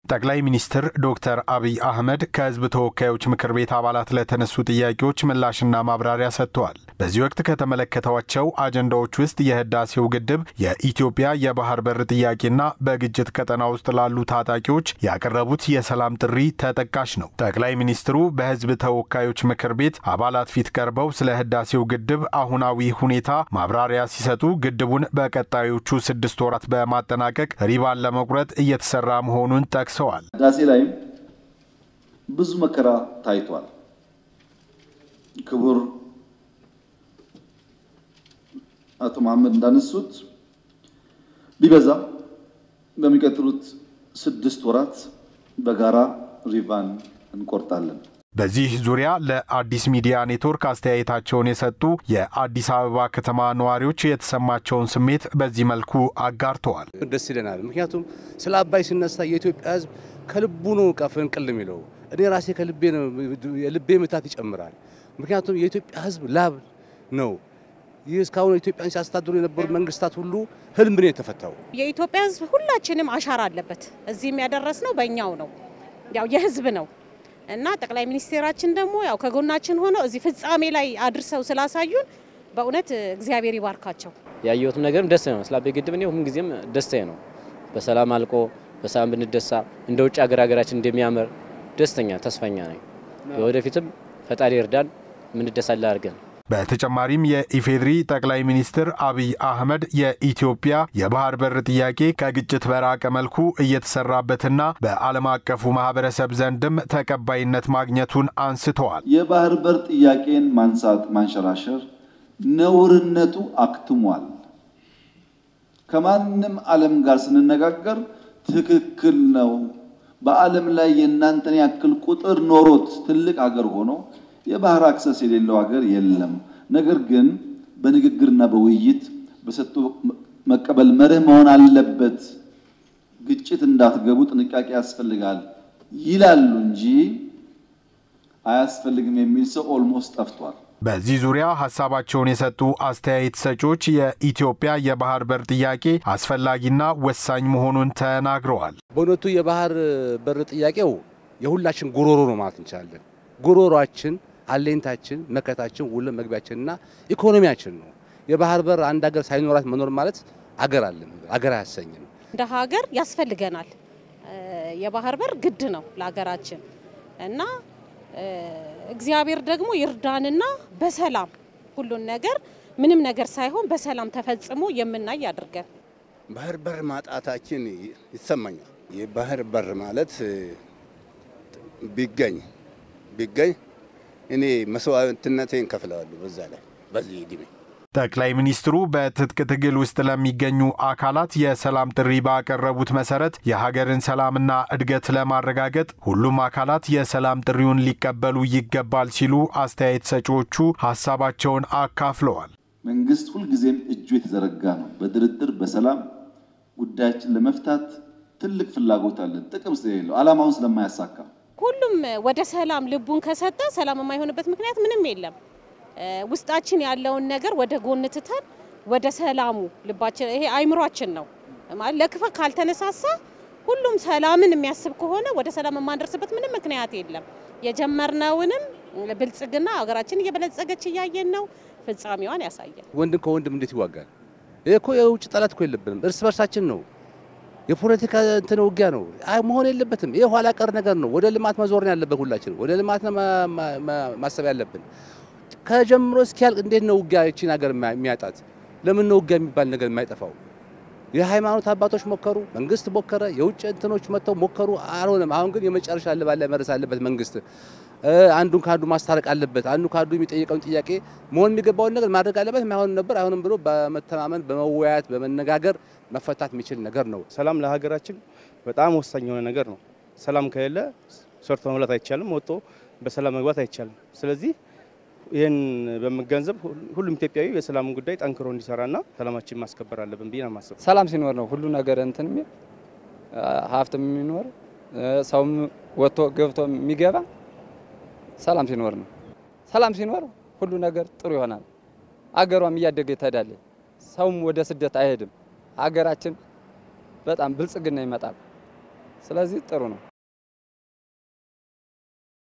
ጠቅላይ ሚኒስትር ዶክተር አብይ አህመድ ከህዝብ ተወካዮች ምክር ቤት አባላት ለተነሱ ጥያቄዎች ምላሽና ማብራሪያ ሰጥተዋል። በዚህ ወቅት ከተመለከቷቸው አጀንዳዎች ውስጥ የህዳሴው ግድብ፣ የኢትዮጵያ የባህር በር ጥያቄና በግጭት ቀጠና ውስጥ ላሉ ታጣቂዎች ያቀረቡት የሰላም ጥሪ ተጠቃሽ ነው። ጠቅላይ ሚኒስትሩ በህዝብ ተወካዮች ምክር ቤት አባላት ፊት ቀርበው ስለ ህዳሴው ግድብ አሁናዊ ሁኔታ ማብራሪያ ሲሰጡ ግድቡን በቀጣዮቹ 6 ወራት በማጠናቀቅ ሪባን ለመቁረጥ እየተሰራ መሆኑን ጠቅሰዋል። ህዳሴ ላይ ብዙ መከራ ታይቷል። ክቡር አቶ መሐመድ እንዳነሱት ቢበዛ በሚቀጥሉት 6 ወራት በጋራ ሪቫን እንቆርጣለን። በዚህ ዙሪያ ለአዲስ ሚዲያ ኔትወርክ አስተያየታቸውን የሰጡ የአዲስ አበባ ከተማ ነዋሪዎች የተሰማቸውን ስሜት በዚህ መልኩ አጋርተዋል። ደስ ይለናል። ምክንያቱም ስለ አባይ ሲነሳ የኢትዮጵያ ህዝብ ከልቡ ነው ቀፍንቅል የሚለው። እኔ ራሴ ከልቤ ነው የልቤ ምታት ይጨምራል። ምክንያቱም የኢትዮጵያ ህዝብ ላብ ነው። እስካሁን ኢትዮጵያን ሲያስተዳድሩ የነበሩ መንግስታት ሁሉ ህልም ነው የተፈታው። የኢትዮጵያ ህዝብ ሁላችንም አሻራ አለበት። እዚህም ያደረስነው በእኛው ነው። ያው የህዝብ ነው እና ጠቅላይ ሚኒስትራችን ደግሞ ያው ከጎናችን ሆኖ እዚህ ፍጻሜ ላይ አድርሰው ስላሳዩን በእውነት እግዚአብሔር ይባርካቸው። ያየሁት ነገርም ደስ ነው። ስለ አባይ ግድብ ነው ሁሉ ጊዜም ደስታዬ ነው። በሰላም አልቆ በሰላም ብንደሳ እንደ ውጭ ሀገራችን እንደሚያምር ደስተኛ ተስፋኛ ነኝ። ወደፊትም ፈጣሪ እርዳን ምን ደሳላ አርገን። በተጨማሪም የኢፌድሪ ጠቅላይ ሚኒስትር አብይ አህመድ የኢትዮጵያ የባህር በር ጥያቄ ከግጭት በራቀ መልኩ እየተሰራበትና በዓለም አቀፉ ማህበረሰብ ዘንድም ተቀባይነት ማግኘቱን አንስተዋል። የባህር በር ጥያቄን ማንሳት ማንሸራሸር ነውርነቱ አክትሟል። ከማንም ዓለም ጋር ስንነጋገር ትክክል ነው። በዓለም ላይ የናንተን ያክል ቁጥር ኖሮት ትልቅ ሀገር ሆኖ የባህር አክሰስ የሌለው ሀገር የለም። ነገር ግን በንግግርና በውይይት በሰጡ መቀበል መርህ መሆን አለበት። ግጭት እንዳትገቡ ጥንቃቄ ያስፈልጋል ይላሉ እንጂ አያስፈልግም የሚል ሰው ኦልሞስት ጠፍቷል። በዚህ ዙሪያ ሐሳባቸውን የሰጡ አስተያየት ሰጪዎች የኢትዮጵያ የባህር በር ጥያቄ አስፈላጊና ወሳኝ መሆኑን ተናግረዋል። በእውነቱ የባህር በር ጥያቄው የሁላችን ጉሮሮ ነው ማለት እንችላለን። ጉሮሮአችን አለኝታችን መከታችን ውል መግቢያችንና ኢኮኖሚያችን ነው። የባህር በር አንድ ሀገር ሳይኖራት መኖር ማለት ሀገር አያሰኝም። እንደ ሀገር ያስፈልገናል። የባህር በር ግድ ነው ለሀገራችን እና እግዚአብሔር ደግሞ ይርዳንና በሰላም ሁሉን ነገር ምንም ነገር ሳይሆን በሰላም ተፈጽሞ የምናይ ያድርገን። ባህር በር ማጣታችን ይሰማኛል። የባህር በር ማለት ቢገኝ እኔ መስዋዕትነቴን ከፍለዋለሁ በዛ ላይ በዚህ ዲሜ ጠቅላይ ሚኒስትሩ በትጥቅ ትግል ውስጥ ለሚገኙ አካላት የሰላም ጥሪ ባቀረቡት መሰረት የሀገርን ሰላምና እድገት ለማረጋገጥ ሁሉም አካላት የሰላም ጥሪውን ሊቀበሉ ይገባል ሲሉ አስተያየት ሰጪዎቹ ሐሳባቸውን አካፍለዋል። መንግስት ሁሉ ጊዜም እጁ የተዘረጋ ነው። በድርድር በሰላም ጉዳያችን ለመፍታት ትልቅ ፍላጎት አለን። ጥቅም ስለሌለው ዓላማውን ስለማያሳካ ሁሉም ወደ ሰላም ልቡን ከሰጠ ሰላም የማይሆንበት ምክንያት ምንም የለም። ውስጣችን ያለውን ነገር ወደ ጎን ትተን ወደ ሰላሙ ልባችን ይሄ አይምሮአችን ነው ማለት ለክፋ ካልተነሳሳ ሁሉም ሰላምን የሚያስብ ከሆነ ወደ ሰላም ማንደርስበት ምንም ምክንያት የለም። የጀመርነውንም ብልጽግና ሀገራችን እየበለጸገች ያያየን ነው። ፍጻሜዋን ያሳያል። ወንድም ከወንድም እንዴት ይዋጋል? እኮ የውጭ ጠላት እኮ የለብንም። እርስ በርሳችን ነው። የፖለቲካ እንትን ውጊያ ነው መሆን የለበትም። ይሄ ኋላ ቀር ነገር ነው። ወደ ልማት መዞር ያለበት ሁላችን ወደ ልማት ማሰብ ያለብን። ከጀምሮ እስኪያልቅ እንዴት ነው ውጊያ እቺን ሀገር የሚያጣት? ለምን ነው ውጊያ የሚባል ነገር የማይጠፋው? የሃይማኖት አባቶች ሞከሩ፣ መንግስት ሞከረ፣ የውጭ እንትኖች መተው ሞከሩ፣ አልሆነም። አሁን ግን የመጨረሻ ለባለ መረስ አለበት መንግስት። አንዱን ካንዱ ማስታረቅ አለበት። አንዱ ካንዱ የሚጠይቀውን ጥያቄ መሆን የሚገባውን ነገር ማድረግ አለበት። ማይሆን ነበር አይሆንም ብሎ በመተማመን በመወያየት በመነጋገር መፈታት የሚችል ነገር ነው። ሰላም ለሀገራችን በጣም ወሳኝ የሆነ ነገር ነው። ሰላም ከሌለ ሰርቶ መብላት አይቻልም፣ ወጥቶ በሰላም መግባት አይቻልም። ስለዚህ ይሄን በመገንዘብ ሁሉም ኢትዮጵያዊ የሰላም ጉዳይ ጠንክሮ እንዲሰራና ሰላማችን ማስከበር አለብን ብዬ ነው ማሰብ። ሰላም ሲኖር ነው ሁሉ ነገር እንትን ሀብት የሚኖር ሰውም ወጥቶ ገብቶ የሚገባ ሰላም ሲኖር ነው። ሰላም ሲኖር ሁሉ ነገር ጥሩ ይሆናል። አገሯም እያደገ ትሄዳለች። ሰውም ወደ ስደት አይሄድም። አገራችን በጣም ብልጽግና ይመጣል። ስለዚህ ጥሩ ነው።